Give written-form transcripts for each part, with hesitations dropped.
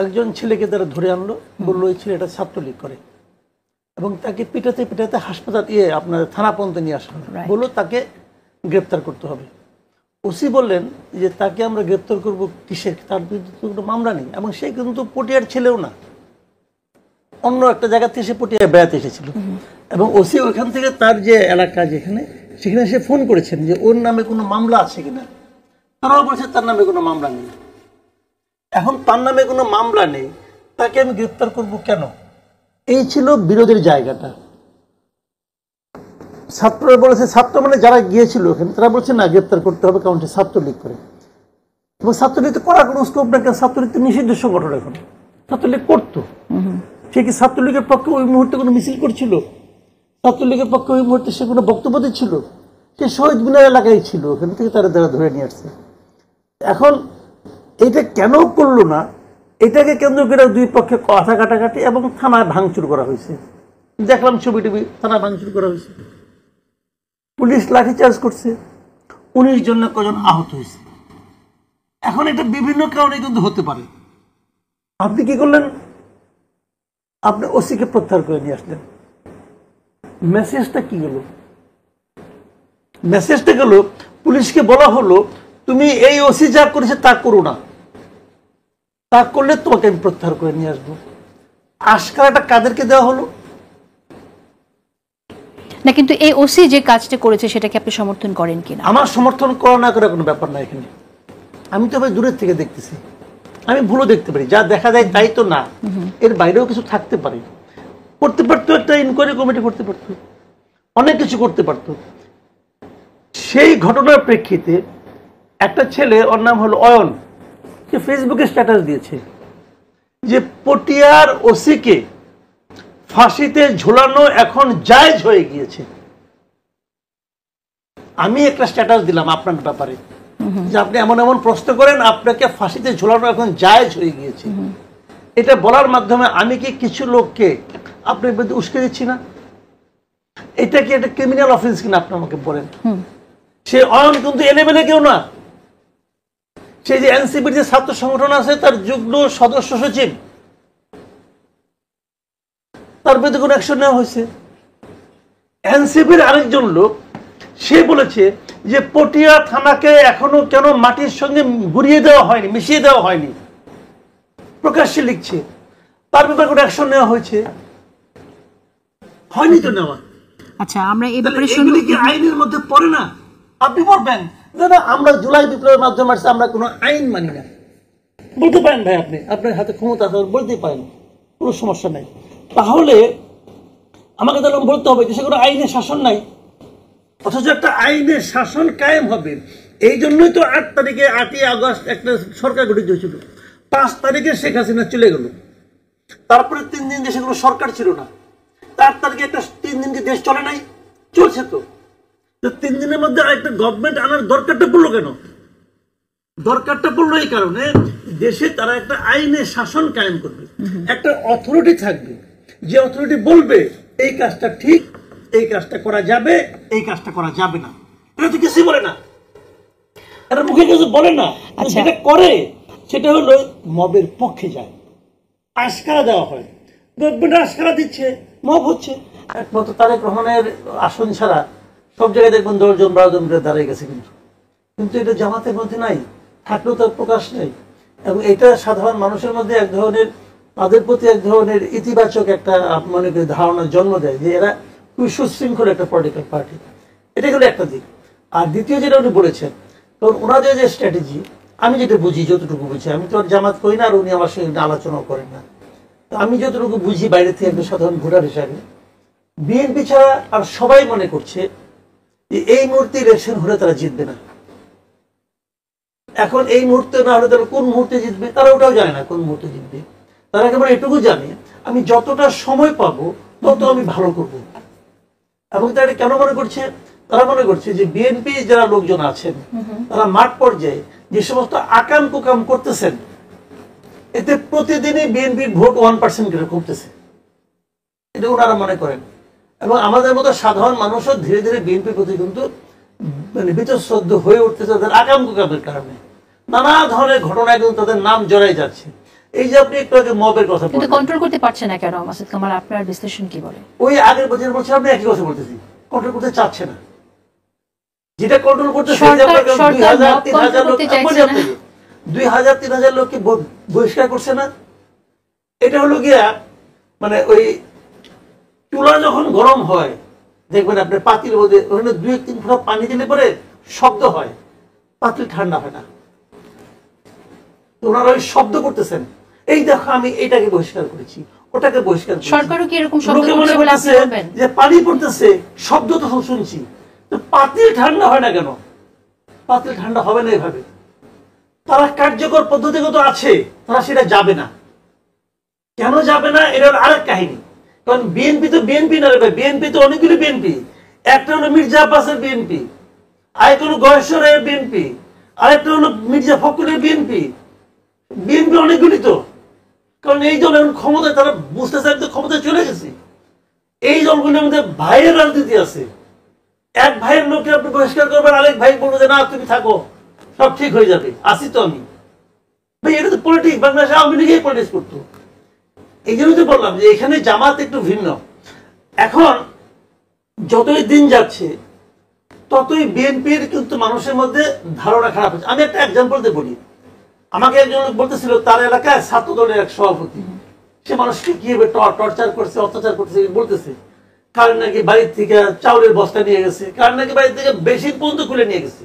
একজন ছেলেকে তারা ধরে আনলো, বললো এই ছেলেটা ছাত্রলীগ করে, এবং তাকে পিটাতে পিটাতে হাসপাতাল আপনার থানা পর্যন্ত নিয়ে আসা হলো। বললো তাকে গ্রেপ্তার করতে হবে। ওসি বললেন যে তাকে আমরা গ্রেপ্তার করব কিসের, তার বিরুদ্ধে কোনো মামলা নেই, এবং সে কিন্তু পটিয়ার ছেলেও না, অন্য একটা জায়গা থেকে সে পটিয়ায় বেড়াতে এসেছিল। এবং ওসি ওইখান থেকে তার যে এলাকা যেখানে, সেখানে সে ফোন করেছেন যে ওর নামে কোনো মামলা আছে কিনা। তারাও বলছে তার নামে কোনো মামলা নেই। এখন তার নামে কোনো মামলা নেই, তাকে আমি গ্রেপ্তার করব কেন? এই ছিল বিরোধের জায়গাটা। ছাত্ররা বলেছে, ছাত্র মানে যারা গিয়েছিল ওখানে তারা বলছে না, গ্রেপ্তার করতে হবে, কারণ সে ছাত্রলীগ করে। এবং ছাত্রলীগ করার কোনো স্কোপ না, কারণ ছাত্রলীগ তো নিষিদ্ধ সংগঠন। এখন ছাত্রলীগ করতো, সে কি ছাত্রলীগের পক্ষে ওই মুহূর্তে কোনো মিছিল করছিল? ছাত্রলীগের পক্ষে ওই মুহূর্তে সে কোনো বক্তব্য দিচ্ছিল? সে শহীদ মিনার এলাকায় ছিল, ওখান থেকে তারা ধরে নিয়ে আসছে। এখন এটা কেন করলো না, এটাকে কেন্দ্র করে দুই পক্ষে কথা কাটাকাটি এবং থানায় ভাঙচুর করা হয়েছে। দেখলাম ছবি টবি, থানায় ভাঙচুর করা হয়েছে, পুলিশ লাঠিচার্জ করছে, 19 জন না কজন আহত হয়েছে। এখন এটা বিভিন্ন কারণে কিন্তু হতে পারে। আপনি কি করলেন? আপনি ওসিকে প্রত্যাহার করে নিয়ে আসলেন। মেসেজটা কি গেল? মেসেজটা গেল, পুলিশকে বলা হলো তুমি এই ওসি যা করেছে তা করো না, তা করলে তোমাকে আমি প্রত্যাহার করে নিয়ে আসবো। আশকারাটা কাদেরকে দেওয়া হলো না? কিন্তু এই ওসি যে কাজটা করেছে সেটাকে আপনি সমর্থন করেন কিনা? আমার সমর্থন করা না করা কোনো ব্যাপার না এখানে। আমি তো ভাই দূরের থেকে দেখতেছি, আমি ভুলও দেখতে পারি, যা দেখা যায় তাই তো না, এর বাইরেও কিছু থাকতে পারে। করতে পারতো, একটা ইনকোয়ারি কমিটি করতে পারতো, অনেক কিছু করতে পারতো। সেই ঘটনার প্রেক্ষিতে একটা ছেলে, ওর নাম হলো অয়ন, সে ফেসবুকে স্ট্যাটাস দিয়েছে যে পটিয়ার ওসিকে ফাঁসিতে ঝোলানো এখন জায়েজ হয়ে গিয়েছে। আমি একটা স্ট্যাটাস দিলাম আপনার ব্যাপারে যে আপনি এমন এমন প্রশ্ন করেন, আপনাকে ফাঁসিতে ঝোলানো এখন জায়েজ হয়ে গিয়েছে। এটা বলার মাধ্যমে আমি কি কিছু লোককে আপনার বিরুদ্ধে উস্কে দিচ্ছি না? এটা কি একটা ক্রিমিনাল অফেন্স কিনা আপনি আমাকে বলেন। সে অয়ন কিন্তু এলেবেলে কেউ না, সেই যে এনসিপির যে ছাত্র সংগঠন আছে তার যুগ্ম সদস্য সচিব, তার বিরুদ্ধে কোনো অ্যাকশন নেওয়া হয়েছে। এনসিপির আরেকজন লোক, সে বলেছে যে পটিয়া থানাকে এখনো কেন মাটির সঙ্গে গুড়িয়ে দেওয়া হয়নি, মিশিয়ে দেওয়া হয়নি, প্রকাশ্যে লিখছে। তার ব্যাপারে কোনো অ্যাকশন নেওয়া হয়েছে? হয়নি তো নেওয়া। আচ্ছা, আমরা এই ব্যাপারে এগুলি কি আইনের মধ্যে পড়ে না? আপনি বলবেন না আমরা জুলাই বিপ্লবের মাধ্যমে আসছে, আমরা কোনো আইন মানি না, বলতে পারেন ভাই, আপনি আপনার হাতে ক্ষমতা আছে, বলতেই পারেন, কোনো সমস্যা নাই। তাহলে আমাকে তাহলে বলতে হবে যে সে কোনো আইনের শাসন নাই, অথচ একটা আইনের শাসন কায়েম হবে। এই জন্যই তো 8 তারিখে 8ই আগস্ট একটা সরকার গঠিত হয়েছিল। 5 তারিখে শেখ হাসিনা চলে গেল, তারপরে 3 দিন দেশে কোনো সরকার ছিল না। 4 তারিখে একটা 3 দিনকে দেশ চলে নাই, চলছে তো। 3 দিনের মধ্যে আরেকটা গভর্নমেন্ট আনার দরকারটা পড়লো কেন? দরকারটা পড়লো এই কারণে, দেশে তারা একটা আইনের শাসন কায়েম করবে, একটা অথরিটি থাকবে, যে অথরিটি বলবে এই কাজটা ঠিক, এই কাজটা করা যাবে, এই কাজটা করা যাবে না। এটা তো কিছুই বলে না, এটা মুখে কিছু বলে না। যেটা করে সেটা হলো মবের পক্ষে যায়, আশকারা দেওয়া হয়। গভর্নমেন্ট আশকারা দিচ্ছে, মব হচ্ছে। একমাত্র তারেক রহমানের আসন ছাড়া সব জায়গায় দেখবেন 10 জন 12 জন দাঁড়িয়ে গেছে, কিন্তু এটা জামাতের মধ্যে নাই, থাকলেও তার প্রকাশ নেই। এবং এটা সাধারণ মানুষের মধ্যে এক ধরনের, তাদের প্রতি এক ধরনের ইতিবাচক একটা মনে করি ধারণার জন্ম দেয় যে এরা খুবই সুশৃঙ্খল একটা পলিটিক্যাল পার্টি। এটা হলো একটা দিক। আর দ্বিতীয় যেটা উনি বলেছেন, কারণ ওনাদের যে স্ট্র্যাটেজি, আমি যেটা বুঝি, যতটুকু বুঝি, আমি তো আর জামাত করি না, আর উনি আমার সঙ্গে আলোচনাও করেন না, তো আমি যতটুকু বুঝি বাইরে থেকে একটা সাধারণ ভোটার হিসাবে, বিএনপি ছাড়া আর সবাই মনে করছে যে এই মুহূর্তে ইলেকশন হলে তারা জিতবে না। এখন এই মুহূর্তে না হলে তারা কোন মুহূর্তে জিতবে তারা ওটাও জানে না, কোন মুহূর্তে জিতবে। তারা একেবারে এটুকু জানে আমি যতটা সময় পাবো তত আমি ভালো করব। এবং তারা কেন মনে করছে? তারা মনে করছে যে বিএনপি যারা লোকজন আছেন তারা মাঠ পর্যায়ে যে সমস্ত আকাম কুকাম করতেছেন, এতে প্রতিদিনই বিএনপির ভোট 1% করে কমতেছে, এটা ওনারা মনে করেন। এবং আমাদের মতো সাধারণ মানুষও ধীরে ধীরে বিএনপির প্রতি কিন্তু মানে বীতশ্রদ্ধ হয়ে উঠতেছে তাদের আকাম কুকামের কারণে। নানা ধরনের ঘটনায় কিন্তু তাদের নাম জড়াই যাচ্ছে। এই যে আপনি একটু আগে মবের কথা কিন্তু বললেন, কন্ট্রোল করতে পারছে না কেন মাসুদ কামাল, আপনার বিশ্লেষণ কি বলে? ওই আগের বছর আপনি একই কথা বলতেছি, কন্ট্রোল করতে চাচ্ছে না। যেটা কন্ট্রোল করতে সরকার মব কন্ট্রোল করতে চাইছে না। 2000-3000 লোককে বহিষ্কার করছে না। এটা হলো গিয়া মানে ওই চুলা যখন গরম হয় দেখবেন আপনার পাতিল মধ্যে ওখানে 2-3 ফোঁটা পানি দিলে পরে শব্দ হয়, পাতিল ঠান্ডা হয় না। ওনারা ওই শব্দ করতেছেন, এই দেখো আমি এটাকে বহিষ্কার করেছি, ওটাকে বহিষ্কার করেছি। সরকারও কি এরকম শব্দ লোকে মনে করছে বলে আপনি করতেছে বলবেন? যে পানি পড়তেছে, শব্দ তো শুনছি, তো পাতিল ঠান্ডা হয় না কেন? পাতিল ঠান্ডা হবে না এভাবে। তারা কার্যকর পদ্ধতিগত আছে, তারা সেটা যাবে না। কেন যাবে না এটার আরেক কাহিনী। কারণ বিএনপি তো বিএনপি না রে ভাই, বিএনপি তো অনেকগুলি বিএনপি। একটা হলো মির্জা আব্বাসের বিএনপি, আরেকটা হলো গয়েশ্বরের বিএনপি, আরেকটা হলো মির্জা ফখরুলের বিএনপি। বিএনপি অনেকগুলি তো। কারণ এই দল এখন ক্ষমতায়, তারা বুঝতেছে একদম ক্ষমতায় চলে গেছে। এই দলগুলির মধ্যে ভাইয়ের রাজনীতি আছে। এক ভাইয়ের লোককে আপনি বহিষ্কার করবেন, আরেক ভাই বলবো যে না তুমি থাকো, সব ঠিক হয়ে যাবে, আসি তো আমি। ভাই এটা তো পলিটিক্স, বাংলাদেশে আওয়ামী লীগই পলিটিক্স করতো। এই জন্যই তো বললাম যে এখানে জামাত একটু ভিন্ন। এখন যতই দিন যাচ্ছে ততই বিএনপির কিন্তু মানুষের মধ্যে ধারণা খারাপ হচ্ছে। আমি একটা এক্সাম্পল দিয়ে বলি। আমাকে একজন লোক বলতেছিল তার এলাকায় ছাত্র দলের এক সভাপতি, সে মানুষকে কিভাবে টর্চার করছে, অত্যাচার করছে বলতেছে। কার নাকি বাড়ির থেকে চাউলের বস্তা নিয়ে গেছে, কার নাকি বাড়ির থেকে বেশি পর্যন্ত খুলে নিয়ে গেছে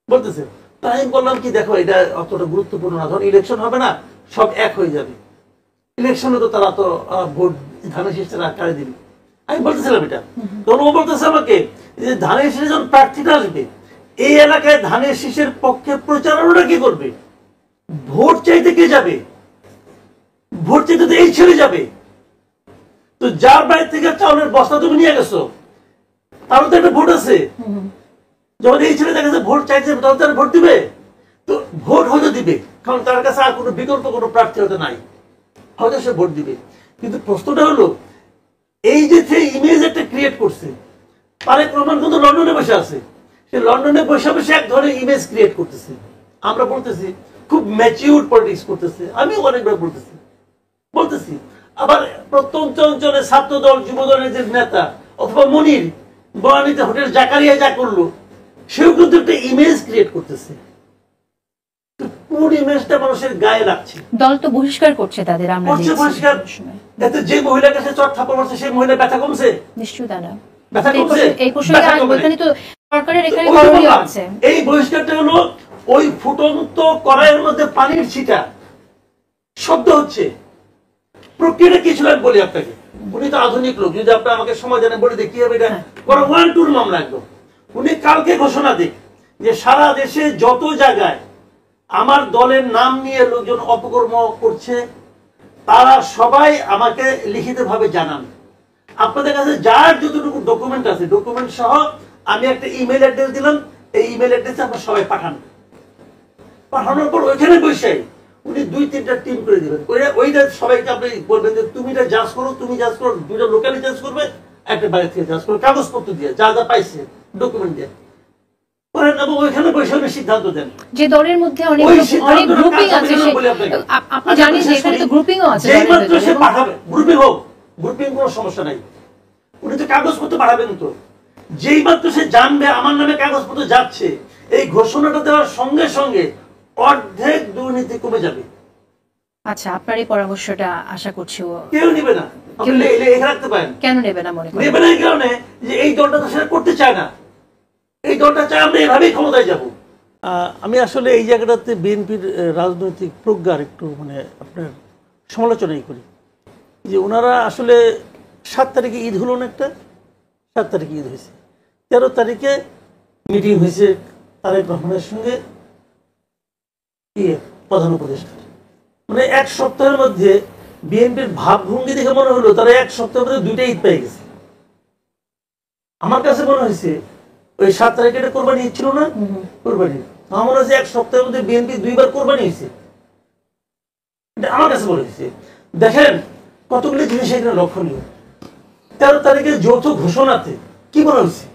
বলতেছে। তাই আমি বললাম কি দেখো এটা অতটা গুরুত্বপূর্ণ না, ধরুন ইলেকশন হবে না, সব এক হয়ে যাবে। ইলেকশনে তো তারা তো ভোট ধানের শীষটা কারে দিবে। আমি বলতেছিলাম এটা, তখন ও বলতেছে আমাকে যে ধানের শীষে যখন প্রার্থীটা আসবে এই এলাকায় ধানের শীষের পক্ষে প্রচারণা কি করবে? ভোট চাইতে কে যাবে? ভোট চাইতে তো এই ছেড়ে যাবে। তো যার বাড়ি থেকে চাউলের বস্তা তুমি নিয়ে গেছো তারও তো একটা ভোট আছে। যখন এই ছেলে দেখা যাচ্ছে ভোট চাইছে তখন তারা ভোট দিবে। তো ভোট হয়তো দিবে, কারণ তার কাছে আর কোনো বিকল্প কোনো প্রার্থী হতে নাই, হয়তো সে ভোট দিবে। কিন্তু প্রশ্নটা হলো এই যে ইমেজ একটা ক্রিয়েট করছে, তারেক রহমান কিন্তু লন্ডনে বসে আছে, সে লন্ডনে বসে বসে এক ধরনের ইমেজ ক্রিয়েট করতেছে। আমরা বলতেছি খুব ম্যাচিউর পলিটিক্স করতেছে, আমি অনেকবার বলতেছি। আবার প্রত্যন্ত অঞ্চলে ছাত্র দল যুব দলের যে নেতা অথবা মনির বনানীতে হোটেল জাকারিয়া যা করলো, সেও কিন্তু একটা ইমেজ ক্রিয়েট করতেছে। কোন ইমেজটা মানুষের গায়ে লাগছে? দল তো বহিষ্কার করছে তাদের, আমরা দেখছি বহিষ্কার। এতে যে মহিলার কাছে চট থাপ্পড় মারছে সেই মহিলার ব্যথা কমছে? নিশ্চয়ই তা না। ব্যথা কমছে? এই প্রসঙ্গে ব্যথা আসবো, কমে। এখানে তো সরকারের এখানে ওই তো করণীয় বললাম, আছে। এই বহিষ্কারটা হলো ওই ফুটন্ত কড়াইয়ের মধ্যে পানির ছিটা, শব্দ হচ্ছে। প্রক্রিয়াটা কি ছিল আমি বলি আপনাকে। উনি তো আধুনিক লোক, যদি আপনি আমাকে সময় দেন বলে দেখি হবে এটা করা 1-2 মামলা একদম। উনি কালকে ঘোষণা দিক যে সারা দেশে যত জায়গায় আমার দলের নাম নিয়ে লোকজন অপকর্ম করছে তারা সবাই আমাকে লিখিতভাবে জানান। আপনাদের কাছে যার যতটুকু ডকুমেন্ট আছে ডকুমেন্ট সহ আমি একটা ইমেল অ্যাড্রেস দিলাম, এই ইমেল অ্যাড্রেসে আপনারা সবাই পাঠান। পাঠানোর পর ওইখানে বসে উনি 2-3টা টিম করে দিবেন, ওইটা সবাইকে আপনি বলবেন যে তুমি এটা জাজ করো, তুমি জাজ করো, 2টা লোকালি জাজ করবে, একটা বাইরে থেকে জাজ করো, কাগজপত্র দিয়ে যা যা পাইছে ডকুমেন্ট দিয়ে করেন এবং ওইখানে বসে উনি সিদ্ধান্ত দেন। যে দলের মধ্যে অনেক গ্রুপিং আছে, আপনি জানেন যে এখানে তো গ্রুপিংও আছে। যেই মাত্র সে পাঠাবে, গ্রুপিং হোক, গ্রুপিং কোনো সমস্যা নাই, উনি তো কাগজপত্র পাঠাবেন। তো যেই মাত্র সে জানবে আমার নামে কাগজপত্র যাচ্ছে, এই ঘোষণাটা দেওয়ার সঙ্গে সঙ্গে অর্ধেক দুর্নীতি কমে যাবে। আচ্ছা, আপনার এই পরামর্শটা আশা করছি কেউ নেবে না, রাখতে পারেন। কেন নেবে না মনে করেন? নেবে না এই কারণে যে এই দলটা তো সেটা করতে চায় না। এই দলটা চায় আমরা এভাবেই ক্ষমতায় যাব। আমি আসলে এই জায়গাটাতে বিএনপির রাজনৈতিক প্রজ্ঞার একটু মানে আপনার সমালোচনাই করি যে ওনারা আসলে 7 তারিখে ঈদ হলো না, একটা 7 তারিখে ঈদ হয়েছে, 13 তারিখে মিটিং হয়েছে তারেক রহমানের সঙ্গে প্রধান উপদেষ্টা। মানে এক সপ্তাহের মধ্যে বিএনপির ভাবভঙ্গি দেখে মনে হলো তারা এক সপ্তাহের মধ্যে 2টা ঈদ পেয়ে গেছে। আমার কাছে মনে হয়েছে ওই 7 তারিখে এটা কোরবানি ঈদ ছিল না, কোরবানি আমার মনে হয়েছে এক সপ্তাহের মধ্যে বিএনপি 2বার কোরবানি হয়েছে, এটা আমার কাছে মনে হয়েছে। দেখেন কতগুলি জিনিস এখানে লক্ষণীয়। 13 তারিখে যৌথ ঘোষণাতে কি মনে হয়েছে,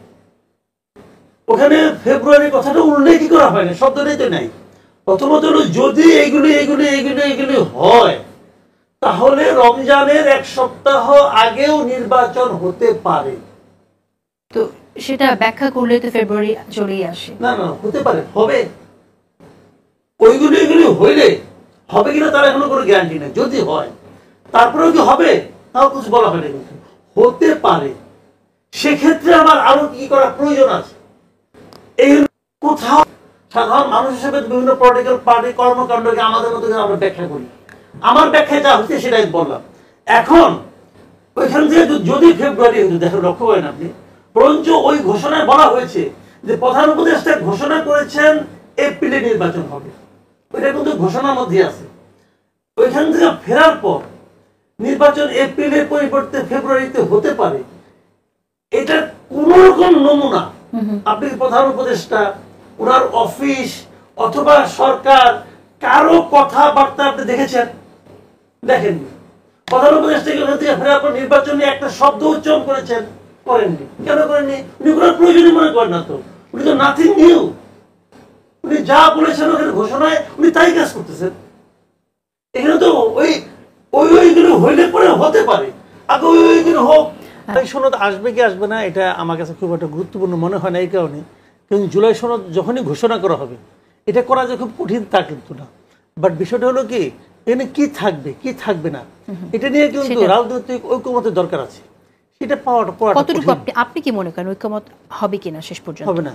ওখানে ফেব্রুয়ারির কথাটা উল্লেখই করা হয়নি, শব্দটাই তো নাই। প্রথমত হলো যদি এইগুলি হয়, তাহলে রমজানের 1 সপ্তাহ আগেও নির্বাচন হতে পারে। তো সেটা ব্যাখ্যা করলে তো ফেব্রুয়ারি চলেই আসে। না হতে পারে, হবে। এগুলি হইলে হবে কিনা তার এখনো কোনো গ্যারান্টি নেই। যদি হয় তারপরেও কি হবে তাও কিছু বলা হয়নি, কিন্তু হতে পারে। সেক্ষেত্রে আমার আরো কি করা প্রয়োজন আছে। এই কোথাও সাধারণ মানুষ হিসেবে বিভিন্ন পলিটিক্যাল পার্টি কর্মকাণ্ডকে আমাদের মতো করে আমরা ব্যাখ্যা করি। আমার ব্যাখ্যা যা হচ্ছে সেটাই বললাম। এখন ওইখান থেকে যদি ফেব্রুয়ারি হতো, দেখেন লক্ষ্য করেন আপনি, বরঞ্চ ওই ঘোষণায় বলা হয়েছে যে প্রধান উপদেষ্টা ঘোষণা করেছেন এপ্রিলে নির্বাচন হবে। ওইটা কিন্তু ঘোষণার মধ্যে আছে। ওইখান থেকে ফেরার পর নির্বাচন এপ্রিলের পরিবর্তে ফেব্রুয়ারিতে হতে পারে, এটা কোন রকম নমুনা আপনি প্রধান উপদেষ্টা, ওনার অফিস অথবা সরকার কারো কথাবার্তা আপনি দেখেছেন? দেখেননি। প্রধান উপদেষ্টা ওখান থেকে ফেরার পর নির্বাচন নিয়ে একটা শব্দ উচ্চারণ করেছেন? করেননি। কেন করেননি? উনি কোনো প্রয়োজনই মনে করেন না তো। উনি তো নাথিং নিউ। উনি যা বলেছেন ওখানে ঘোষণায় উনি তাই কাজ করতেছেন। এখানে তো ওইগুলো হইলে পরে হতে পারে, আগে ওইগুলো হোক। জুলাই সনদ আসবে কি আসবে না এটা আমার কাছে খুব একটা গুরুত্বপূর্ণ মনে হয় না এই কারণে, কিন্তু জুলাই সনদ যখনই ঘোষণা করা হবে, এটা করা যে খুব কঠিন তা কিন্তু না। বাট বিষয়টা হলো কি, এখানে কি থাকবে কি থাকবে না এটা নিয়ে কিন্তু রাজনৈতিক ঐক্যমতের দরকার আছে। সেটা পাওয়াটা কতটুকু আপনি কি মনে করেন ঐক্যমত হবে কিনা শেষ পর্যন্ত? হবে না।